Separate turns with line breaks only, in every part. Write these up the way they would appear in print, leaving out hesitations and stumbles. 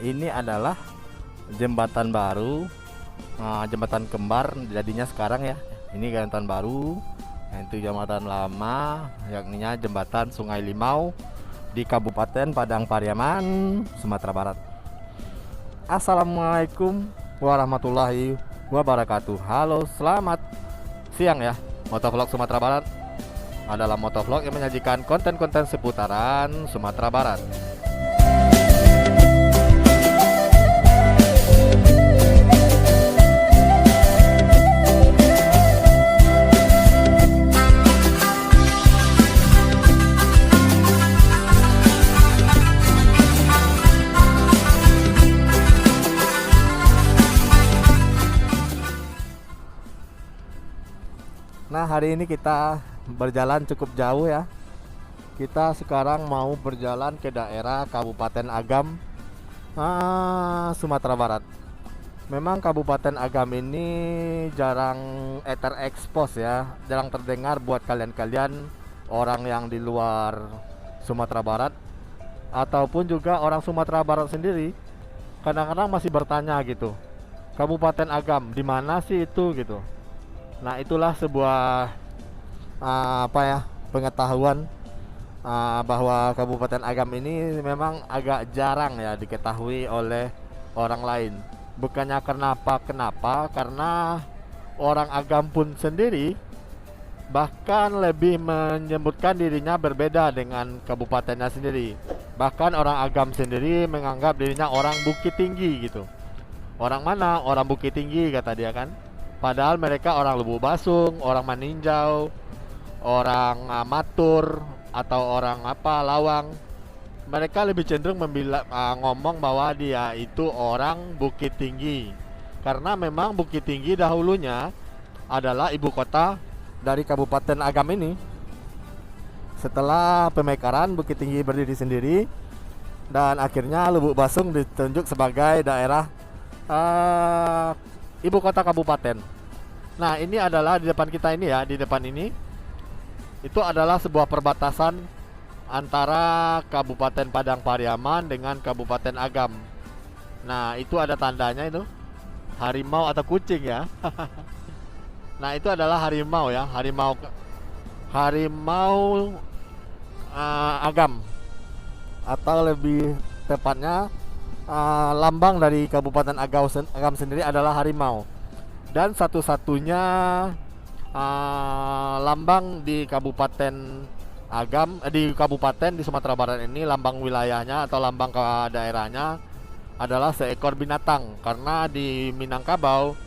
ini adalah jembatan baru, jembatan kembar jadinya sekarang ya. Ini jembatan baru, itu jembatan lama, yakni jembatan Sungai Limau di Kabupaten Padang Pariaman, Sumatera Barat. Assalamualaikum warahmatullahi wabarakatuh. Halo, selamat siang ya. Motovlog Sumatera Barat adalah motovlog yang menyajikan konten-konten seputaran Sumatera Barat. Nah, hari ini kita berjalan cukup jauh ya. Kita sekarang mau berjalan ke daerah Kabupaten Agam, Sumatera Barat. Memang Kabupaten Agam ini jarang terekspos ya, jarang terdengar buat kalian-kalian orang yang di luar Sumatera Barat ataupun juga orang Sumatera Barat sendiri. Kadang-kadang masih bertanya gitu, Kabupaten Agam di mana sih itu gitu. Nah, itulah sebuah pengetahuan bahwa Kabupaten Agam ini memang agak jarang ya diketahui oleh orang lain. Bukannya kenapa, karena orang Agam pun sendiri bahkan lebih menyebutkan dirinya berbeda dengan kabupatennya sendiri. Bahkan orang Agam sendiri menganggap dirinya orang Bukit Tinggi gitu. Orang mana? Orang Bukit Tinggi kata dia kan. Padahal mereka orang Lubuk Basung, orang Maninjau, orang Matur, atau orang Lawang. Mereka lebih cenderung ngomong bahwa dia itu orang Bukit Tinggi. Karena memang Bukit Tinggi dahulunya adalah ibu kota dari Kabupaten Agam ini. Setelah pemekaran, Bukit Tinggi berdiri sendiri, dan akhirnya Lubuk Basung ditunjuk sebagai daerah ibu kota kabupaten. Nah, ini adalah di depan kita ini ya, di depan ini itu adalah sebuah perbatasan antara Kabupaten Padang Pariaman dengan Kabupaten Agam. Nah, itu ada tandanya itu, harimau atau kucing ya. Nah, itu adalah harimau ya, harimau Agam, atau lebih tepatnya lambang dari Kabupaten Agam sendiri adalah harimau. Dan satu-satunya lambang di Kabupaten Agam, di Kabupaten di Sumatera Barat ini, lambang wilayahnya atau lambang ke daerahnya adalah seekor binatang. Karena di Minangkabau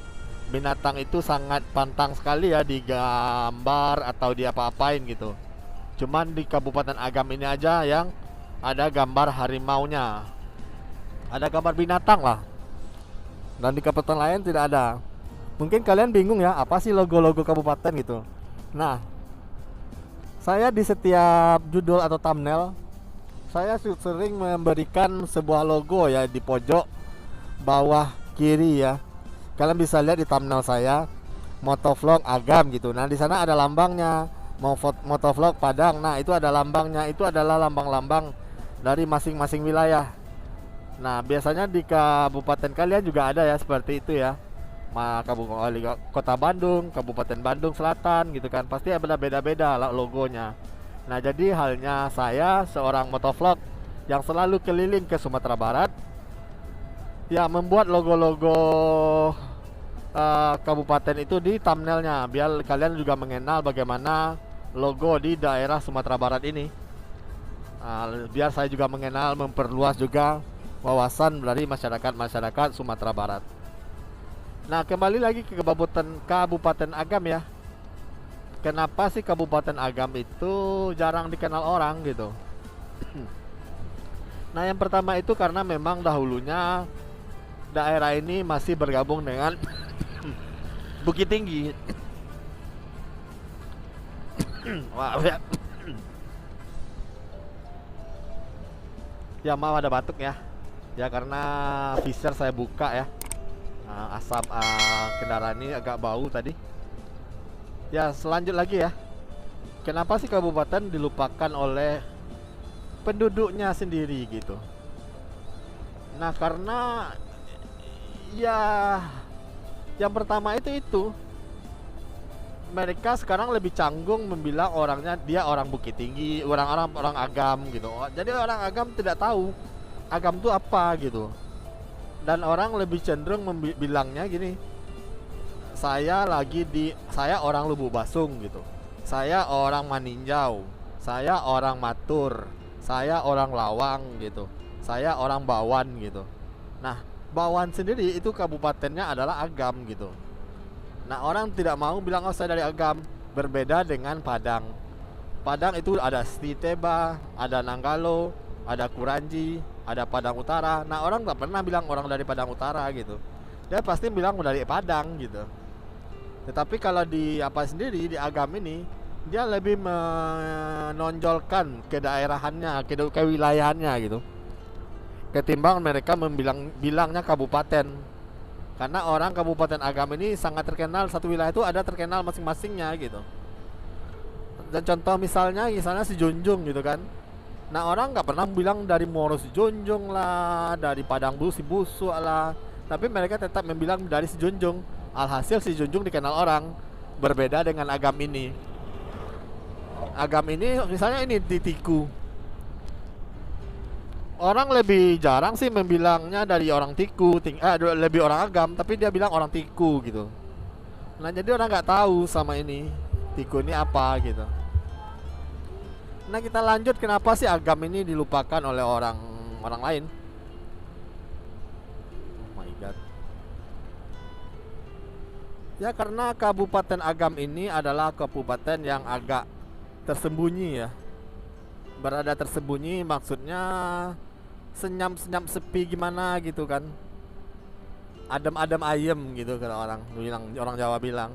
binatang itu sangat pantang sekali ya digambar atau diapa-apain gitu. Cuman di Kabupaten Agam ini aja yang ada gambar harimaunya, ada gambar binatang lah. Dan di kabupaten lain tidak ada. Mungkin kalian bingung ya, apa sih logo-logo kabupaten gitu. Nah, saya di setiap judul atau thumbnail saya sering memberikan sebuah logo ya di pojok bawah kiri ya. Kalian bisa lihat di thumbnail saya, motovlog Agam gitu. Nah, di sana ada lambangnya, motovlog Padang. Nah, itu ada lambangnya. Itu adalah lambang-lambang dari masing-masing wilayah. Nah, biasanya di kabupaten kalian juga ada ya seperti itu ya. Kota Bandung, Kabupaten Bandung Selatan gitu kan, pasti ada beda-beda logonya. Nah, jadi halnya saya seorang motovlog yang selalu keliling ke Sumatera Barat ya, membuat logo-logo kabupaten itu di thumbnailnya, biar kalian juga mengenal bagaimana logo di daerah Sumatera Barat ini. Biar saya juga mengenal, memperluas juga wawasan dari masyarakat Sumatera Barat. Nah, kembali lagi ke Kabupaten Agam ya. Kenapa sih Kabupaten Agam itu jarang dikenal orang gitu? Nah, yang pertama itu karena memang dahulunya daerah ini masih bergabung dengan Bukit Tinggi. Wah, ya. Ya, maaf ada batuk ya. Ya, karena visor saya buka ya. Asap kendaraan ini agak bau tadi. Ya, selanjut lagi ya. Kenapa sih kabupaten dilupakan oleh penduduknya sendiri gitu? Nah, karena ya yang pertama itu mereka sekarang lebih canggung membilang orangnya dia orang Bukit Tinggi, orang Agam gitu. Jadi orang Agam tidak tahu Agam itu apa gitu. Dan orang lebih cenderung bilangnya gini, saya orang Lubuk Basung gitu. Saya orang Maninjau. Saya orang Matur. Saya orang Lawang gitu. Saya orang Bawan gitu. Nah, Bawan sendiri itu kabupatennya adalah Agam gitu. Nah, orang tidak mau bilang oh saya dari Agam. Berbeda dengan Padang. Padang itu ada Stiteba, ada Nanggalo, ada Kuranji, ada Padang Utara. Nah, orang nggak pernah bilang orang dari Padang Utara gitu. Dia pasti bilang dari Padang gitu. Tetapi kalau di apa sendiri di Agam ini, dia lebih menonjolkan kedaerahannya, kewilayahannya gitu. Ketimbang mereka bilangnya kabupaten. Karena orang Kabupaten Agam ini sangat terkenal, satu wilayah itu ada terkenal masing-masingnya gitu. Dan contoh misalnya si Junjung gitu kan. Nah, orang nggak pernah bilang dari Moro si Junjung lah, dari Padang si Busuk lah. Tapi mereka tetap membilang dari si Junjung. Alhasil si Junjung dikenal orang. Berbeda dengan Agam ini. Agam ini misalnya ini di Tiku. Orang lebih jarang sih membilangnya dari orang Tiku, lebih orang Agam, tapi dia bilang orang Tiku gitu. Nah, jadi orang nggak tahu sama ini Tiku ini apa gitu. Nah, kita lanjut, kenapa sih Agam ini dilupakan oleh orang lain? Oh my god. Ya, karena Kabupaten Agam ini adalah kabupaten yang agak tersembunyi ya. Berada tersembunyi maksudnya senyap-senyap sepi gimana gitu kan. Adem-adem ayem gitu kalau orang Jawa bilang.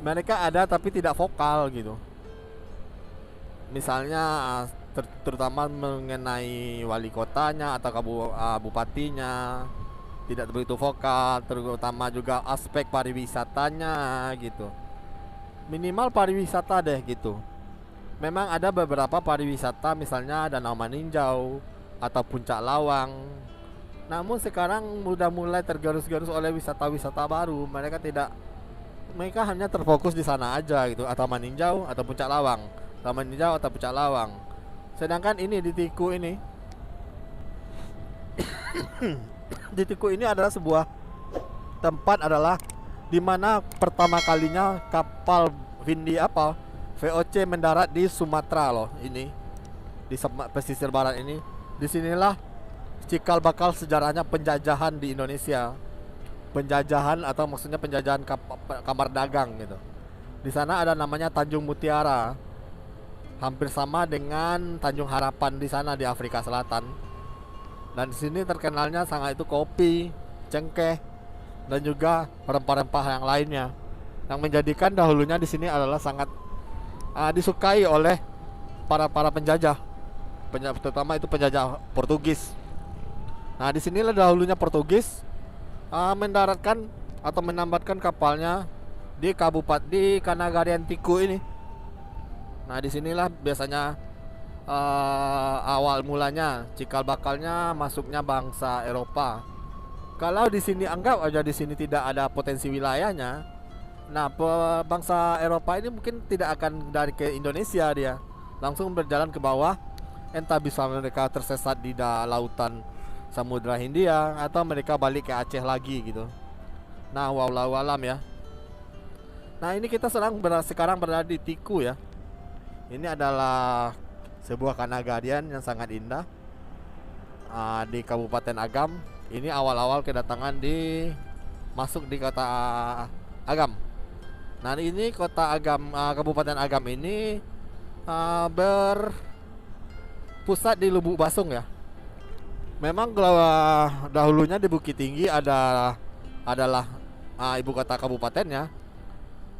Mereka ada tapi tidak vokal gitu. Misalnya terutama mengenai wali kotanya atau bupatinya tidak begitu vokal, terutama juga aspek pariwisatanya gitu. Minimal pariwisata deh gitu. Memang ada beberapa pariwisata, misalnya Danau Maninjau atau Puncak Lawang. Namun sekarang sudah mulai tergerus-gerus oleh wisata-wisata baru. Mereka hanya terfokus di sana aja gitu, atau Maninjau atau Puncak Lawang, atau Maninjau atau Puncak Lawang. Sedangkan ini di Tiku ini di Tiku ini adalah sebuah tempat di mana pertama kalinya kapal VOC mendarat di Sumatera loh, ini di pesisir barat ini. Disinilah cikal bakal sejarahnya penjajahan di Indonesia. Penjajahan atau maksudnya penjajahan kamar dagang gitu. Di sana ada namanya Tanjung Mutiara. Hampir sama dengan Tanjung Harapan di sana di Afrika Selatan. Dan di sini terkenalnya sangat itu kopi, cengkeh, dan juga rempah-rempah yang lainnya. Yang menjadikan dahulunya di sini adalah sangat disukai oleh para penjajah, terutama itu penjajah Portugis. Nah, di sinilah dahulunya Portugis mendaratkan atau menambatkan kapalnya di Kanagarian Tiku ini. Nah, disinilah biasanya awal mulanya, cikal bakalnya masuknya bangsa Eropa. Kalau di sini anggap aja di sini tidak ada potensi wilayahnya, nah bangsa Eropa ini mungkin tidak akan dari ke Indonesia, dia langsung berjalan ke bawah. Entah bisa mereka tersesat di lautan Samudra Hindia atau mereka balik ke Aceh lagi gitu. Nah, wallahu alam ya. Nah, ini kita sekarang berada di Tiku ya. Ini adalah sebuah kanagarian yang sangat indah di Kabupaten Agam. Ini awal-awal kedatangan masuk di kota Agam. Nah, ini kota Agam, Kabupaten Agam ini berpusat di Lubuk Basung ya. Memang dahulunya di Bukit Tinggi adalah ibu kota kabupatennya.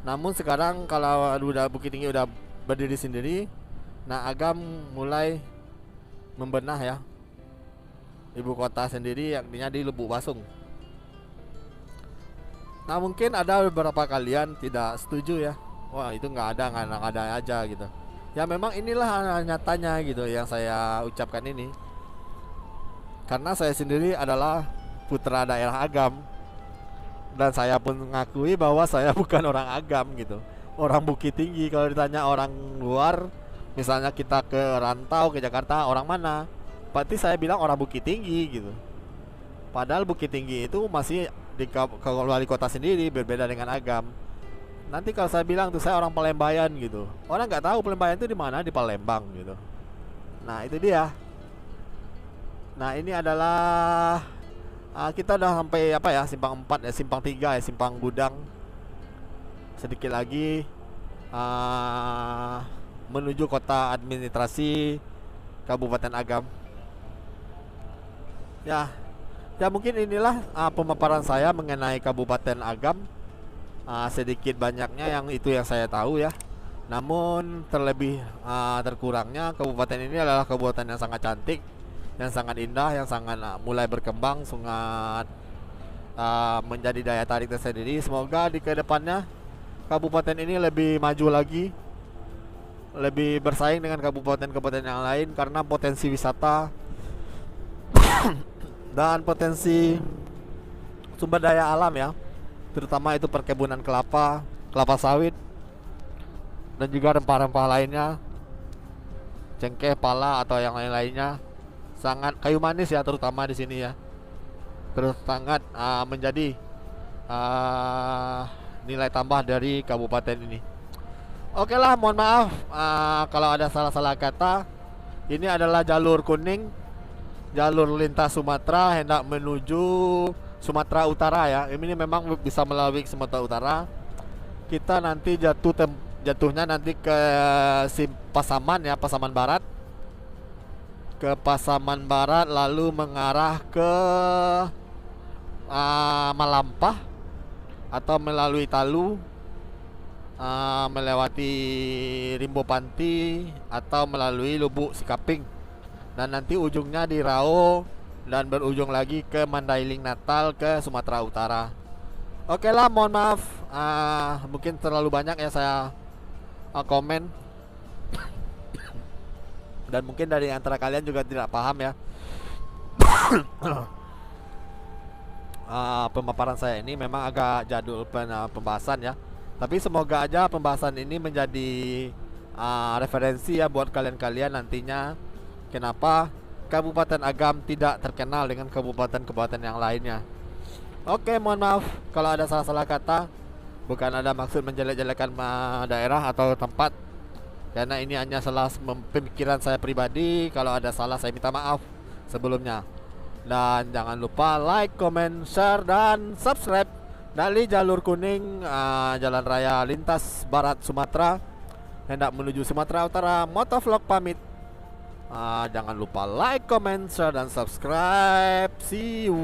Namun sekarang kalau Bukit Tinggi udah berdiri sendiri, nah Agam mulai membenah ya ibu kota sendiri, yakni di Lubuk Basung. Nah, mungkin ada beberapa kalian tidak setuju ya. Wah, itu nggak ada aja gitu. Ya memang inilah nyatanya gitu yang saya ucapkan ini. Karena saya sendiri adalah putra daerah Agam, dan saya pun mengakui bahwa saya bukan orang Agam gitu, orang Bukit Tinggi. Kalau ditanya orang luar, misalnya kita ke rantau ke Jakarta, orang mana? Berarti saya bilang orang Bukit Tinggi gitu. Padahal Bukit Tinggi itu masih di wali kota sendiri, berbeda dengan Agam. Nanti kalau saya bilang tuh saya orang Palembayan gitu, orang nggak tahu Palembayan itu di mana, di Palembang gitu. Nah itu dia. Nah ini adalah kita udah sampai apa ya, simpang 4 ya, simpang 3 ya, simpang Gudang. Sedikit lagi menuju kota administrasi Kabupaten Agam. Ya, ya mungkin inilah pemaparan saya mengenai Kabupaten Agam. Sedikit banyaknya yang itu yang saya tahu ya. Namun terlebih terkurangnya, kabupaten ini adalah kabupaten yang sangat cantik, yang sangat indah, yang sangat mulai berkembang, sangat menjadi daya tarik tersendiri. Semoga di kedepannya kabupaten ini lebih maju lagi, lebih bersaing dengan kabupaten-kabupaten yang lain, karena potensi wisata dan potensi sumber daya alam ya, terutama itu perkebunan kelapa, kelapa sawit, dan juga rempah-rempah lainnya, cengkeh, pala atau yang lain-lainnya, sangat kayu manis ya, terutama di sini ya, terus sangat menjadi nilai tambah dari kabupaten ini. Oke lah, mohon maaf kalau ada salah-salah kata. Ini adalah jalur kuning, jalur lintas Sumatera hendak menuju Sumatera Utara ya. Ini memang bisa melalui Sumatera Utara. Kita nanti jatuhnya nanti ke Pasaman ya, Pasaman Barat. Ke Pasaman Barat lalu mengarah ke Malampah atau melalui Talu, melewati Rimbo Panti atau melalui Lubuk Sikaping, dan nanti ujungnya di Rao dan berujung lagi ke Mandailing Natal ke Sumatera Utara. Oke lah, mohon maaf mungkin terlalu banyak ya saya komen, dan mungkin dari antara kalian juga tidak paham ya. Pemaparan saya ini memang agak jadul pembahasan ya, tapi semoga aja pembahasan ini menjadi referensi ya buat kalian-kalian nantinya, kenapa Kabupaten Agam tidak terkenal dengan kabupaten-kabupaten yang lainnya. Oke, mohon maaf kalau ada salah-salah kata, bukan ada maksud menjelek-jelekan daerah atau tempat, karena ini hanya salah pemikiran saya pribadi. Kalau ada salah, saya minta maaf sebelumnya. Dan jangan lupa like, comment, share, dan subscribe dari jalur kuning, jalan raya lintas barat Sumatera hendak menuju Sumatera Utara. Motovlog pamit. Jangan lupa like, comment, share, dan subscribe. See you.